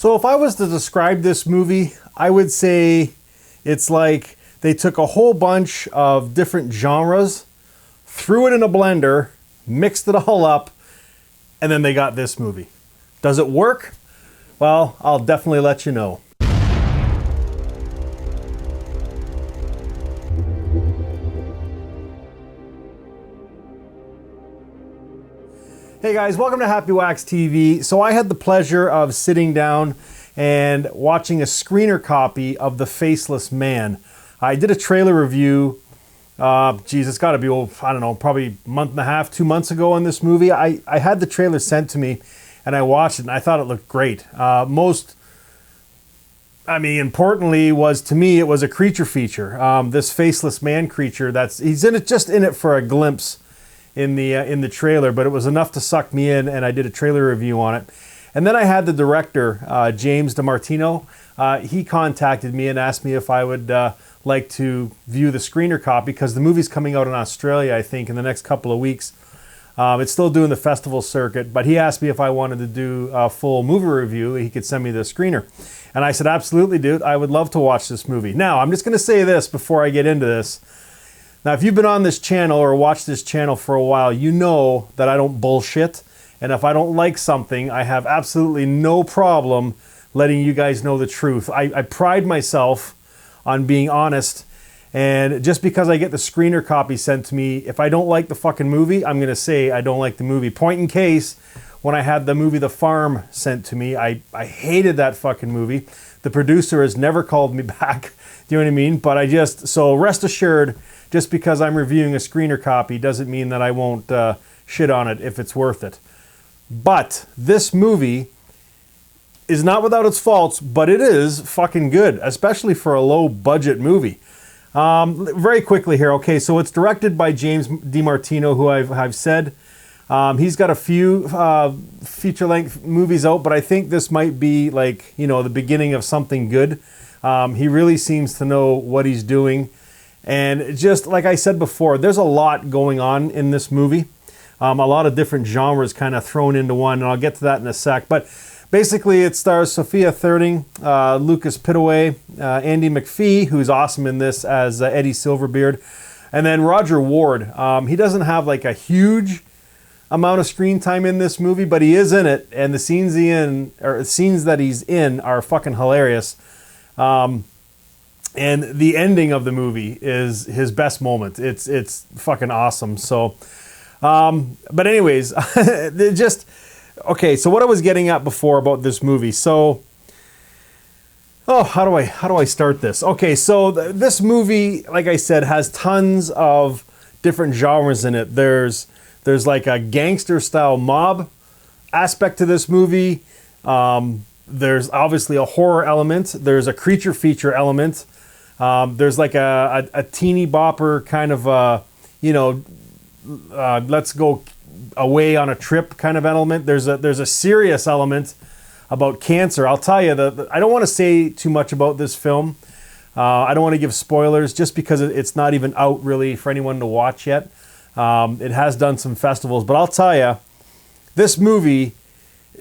So if I was to describe this movie, I would say it's like they took a whole bunch of different genres, threw it in a blender, mixed it all up, and then they got this movie. Does it work? Well, I'll definitely let you know. Hey guys, welcome to Happy Wax TV. So I had the pleasure of sitting down and watching a screener copy of The Faceless Man. I did a trailer review, it's got to be, I don't know, probably a month and a half, 2 months ago on this movie. I had the trailer sent to me and I watched it and I thought it looked great. Importantly was, to me, it was a creature feature. This Faceless Man creature, he's in it, just in it for a glimpse in the trailer, but it was enough to suck me in, and I did a trailer review on it. And then I had the director, James DiMartino. He contacted me and asked me if I would like to view the screener copy, because the movie's coming out in Australia, I think, in the next couple of weeks. It's still doing the festival circuit, but he asked me if I wanted to do a full movie review. He could send me the screener. And I said, absolutely, dude. I would love to watch this movie. Now, I'm just going to say this before I get into this. Now, if you've been on this channel or watched this channel for a while, you know that I don't bullshit. And if I don't like something, I have absolutely no problem letting you guys know the truth. I pride myself on being honest. And just because I get the screener copy sent to me, if I don't like the fucking movie, I'm going to say I don't like the movie. Point in case, when I had the movie The Farm sent to me, I hated that fucking movie. The producer has never called me back. Do you know what I mean? But so rest assured, just because I'm reviewing a screener copy doesn't mean that I won't shit on it if it's worth it. But this movie is not without its faults, but it is fucking good, especially for a low budget movie. Very quickly here, okay, so it's directed by James DiMartino, who I've said. He's got a few feature-length movies out, but I think this might be like, the beginning of something good. He really seems to know what he's doing. And just like I said before, there's a lot going on in this movie. A lot of different genres kind of thrown into one, and I'll get to that in a sec. But basically, it stars Sophia Thurning, Lucas Pittaway, Andy McPhee, who's awesome in this as Eddie Silverbeard, and then Roger Ward. He doesn't have like a huge amount of screen time in this movie, but he is in it, and the scenes that he's in are fucking hilarious. And the ending of the movie is his best moment. It's fucking awesome. So, but anyways, okay. So what I was getting at before about this movie. So, how do I start this? Okay, so this movie, like I said, has tons of different genres in it. There's like a gangster style mob aspect to this movie. There's obviously a horror element. There's a creature feature element. There's like a teeny bopper kind of, let's go away on a trip kind of element. There's a serious element about cancer. I'll tell you, I don't want to say too much about this film. I don't want to give spoilers just because it's not even out really for anyone to watch yet. It has done some festivals, but I'll tell you, this movie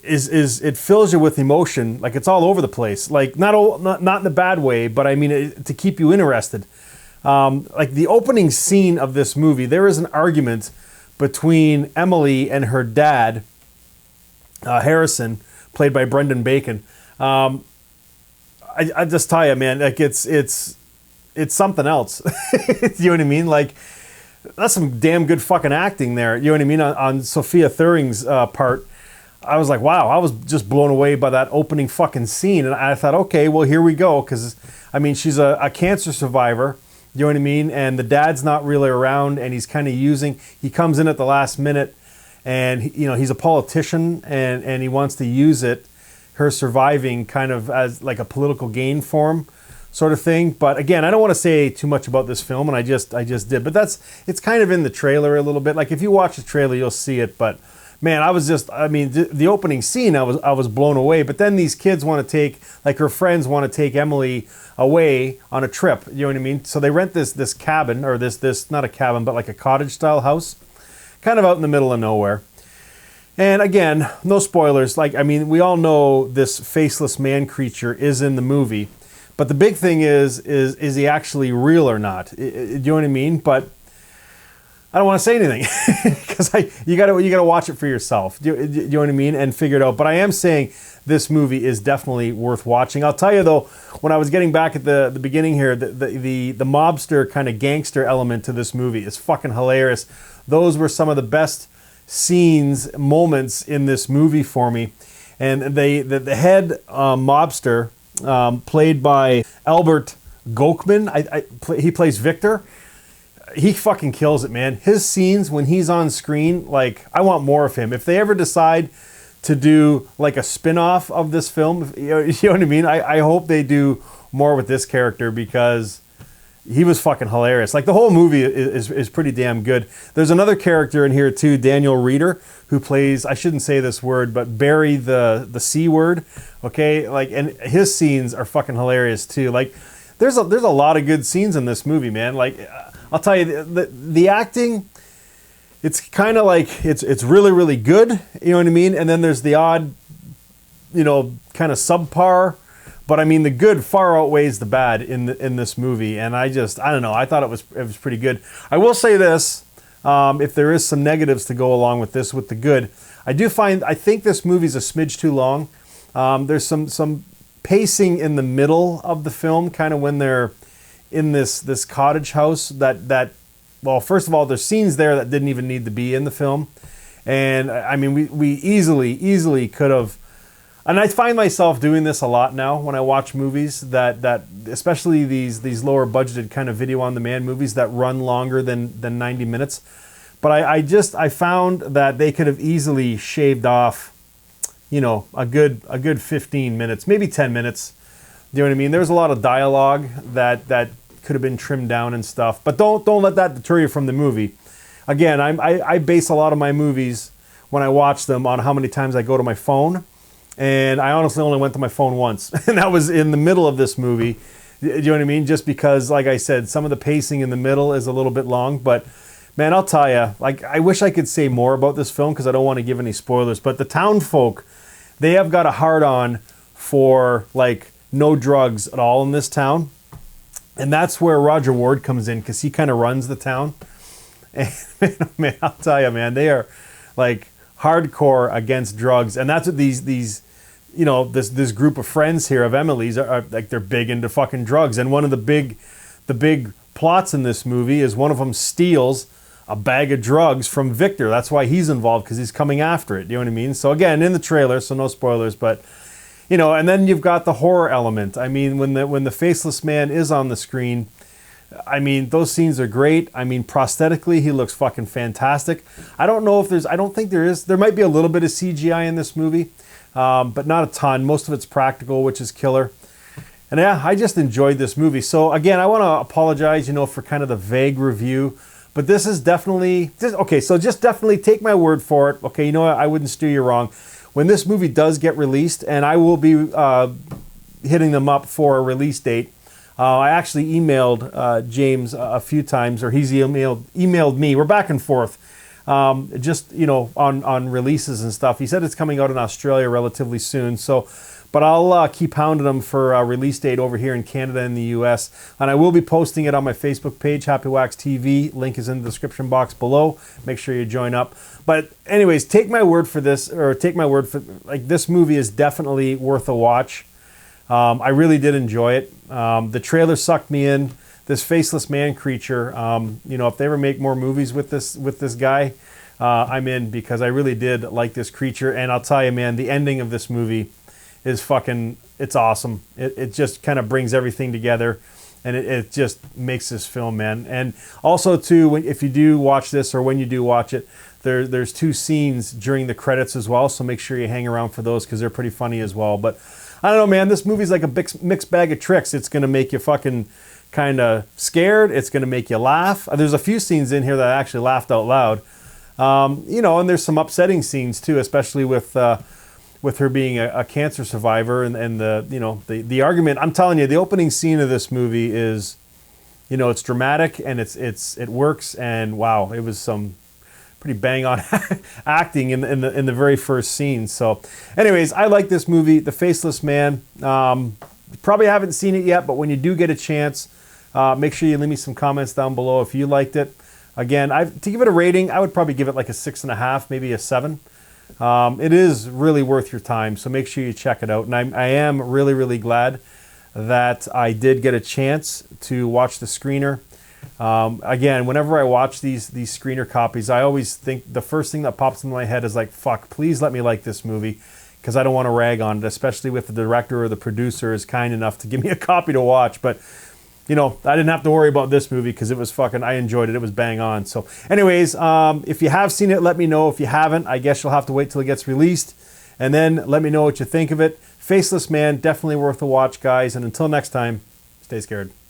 it fills you with emotion. Like, it's all over the place. Like, not in a bad way, but I mean to keep you interested. Like the opening scene of this movie, there is an argument between Emily and her dad, Harrison, played by Brendan Bacon. I just tell you, man, like it's something else. You know what I mean? Like, that's some damn good fucking acting there. You know what I mean? On Sophia Thuring's part. I was like, wow, I was just blown away by that opening fucking scene. And I thought, okay, well, here we go. Because, I mean, she's a cancer survivor. You know what I mean? And the dad's not really around, and he's kind of he comes in at the last minute, and, he's a politician, and he wants to use her surviving kind of as like a political gain for him sort of thing. But again, I don't want to say too much about this film, and I just did. But it's kind of in the trailer a little bit. Like, if you watch the trailer, you'll see it. But man, the opening scene, I was blown away. But then these kids want to take, like, her friends want to take Emily away on a trip. You know what I mean? So they rent this cabin, or this not a cabin, but like a cottage style house, kind of out in the middle of nowhere. And again, no spoilers. Like, I mean, we all know this faceless man creature is in the movie, but the big thing is he actually real or not? Do you know what I mean? But I don't want to say anything because you gotta watch it for yourself. Do you know what I mean? And figure it out. But I am saying this movie is definitely worth watching. I'll tell you though, when I was getting back at the beginning here, the mobster kind of gangster element to this movie is fucking hilarious. Those were some of the best scenes, moments in this movie for me. And the head mobster, played by Albert Gokman, he plays Victor. He fucking kills it, man. His scenes when he's on screen, like, I want more of him. If they ever decide to do like a spin-off of this film, you know what I mean? I hope they do more with this character because he was fucking hilarious. Like, the whole movie is pretty damn good. There's another character in here too, Daniel Reeder, who plays, I shouldn't say this word, but Barry the C word. Okay, like, and his scenes are fucking hilarious too. Like, there's a lot of good scenes in this movie, man. Like, I'll tell you, the acting, it's kind of like, it's really, really good, you know what I mean? And then there's the odd, you know, kind of subpar, but I mean, the good far outweighs the bad in this movie. And I don't know, I thought it was pretty good. I will say this, if there is some negatives to go along with this, with the good, I think this movie's a smidge too long. There's some pacing in the middle of the film, kind of when they're in this cottage house that well, first of all, there's scenes there that didn't even need to be in the film. And I mean, we easily could have, and I find myself doing this a lot now when I watch movies that especially these lower budgeted kind of video on demand movies that run longer than 90 minutes. But I found that they could have easily shaved off, you know, a good 15 minutes, maybe 10 minutes. Do you know what I mean? There's a lot of dialogue that could have been trimmed down and stuff. But don't let that deter you from the movie. Again, I base a lot of my movies when I watch them on how many times I go to my phone. And I honestly only went to my phone once. And that was in the middle of this movie. Do you know what I mean? Just because, like I said, some of the pacing in the middle is a little bit long. But man, I'll tell you, like, I wish I could say more about this film because I don't want to give any spoilers. But the town folk, they have got a hard-on for, like, no drugs at all in this town. And that's where Roger Ward comes in because he kind of runs the town. And man, I'll tell you, man, they are like hardcore against drugs. And that's what these you know, this group of friends here of Emily's are like, they're big into fucking drugs. And one of the big plots in this movie is one of them steals a bag of drugs from Victor. That's why he's involved, because he's coming after it. You know what I mean? So again, in the trailer, so no spoilers, but you know, and then you've got the horror element. I mean, when the Faceless Man is on the screen, I mean, those scenes are great. I mean, prosthetically, he looks fucking fantastic. I don't know if I don't think there is. There might be a little bit of CGI in this movie, but not a ton. Most of it's practical, which is killer. And yeah, I just enjoyed this movie. So again, I want to apologize, you know, for kind of the vague review, but this is definitely, okay, so just definitely take my word for it. Okay, you know what? I wouldn't steer you wrong. When this movie does get released, and I will be hitting them up for a release date, I actually emailed James a few times, or he's emailed me. We're back and forth, just, you know, on releases and stuff. He said it's coming out in Australia relatively soon. So, but I'll keep hounding him for a release date over here in Canada and the US. And I will be posting it on my Facebook page, Happy Wax TV. Link is in the description box below. Make sure you join up. But anyways, take my word for this, or take my word for, like, this movie is definitely worth a watch. I really did enjoy it. The trailer sucked me in. This Faceless Man creature, you know, if they ever make more movies with this guy, I'm in, because I really did like this creature. And I'll tell you, man, the ending of this movie is fucking, it's awesome. It just kind of brings everything together, and it just makes this film, man. And also too, if you do watch this, or when you do watch it, there's two scenes during the credits as well, so make sure you hang around for those, because they're pretty funny as well. But I don't know, man, this movie's like a mixed bag of tricks. It's going to make you fucking kind of scared. It's going to make you laugh. There's a few scenes in here that I actually laughed out loud. You know, and there's some upsetting scenes too, especially with her being a cancer survivor, and the, you know, the argument. I'm telling you, the opening scene of this movie is, you know, it's dramatic, and it works, and wow, it was some pretty bang on acting in the very first scene. So, anyways, I like this movie, The Faceless Man. You probably haven't seen it yet, but when you do get a chance, make sure you leave me some comments down below if you liked it. Again, to give it a rating, I would probably give it like a 6.5, maybe a 7. It is really worth your time, so make sure you check it out. And I am really, really glad that I did get a chance to watch the screener. Again, whenever I watch these screener copies, I always think the first thing that pops into my head is like, fuck, please let me like this movie, because I don't want to rag on it, especially if the director or the producer is kind enough to give me a copy to watch. But you know, I didn't have to worry about this movie because it was fucking, I enjoyed it. It was bang on. So anyways, if you have seen it, let me know. If you haven't, I guess you'll have to wait till it gets released. And then let me know what you think of it. Faceless Man, definitely worth a watch, guys. And until next time, stay scared.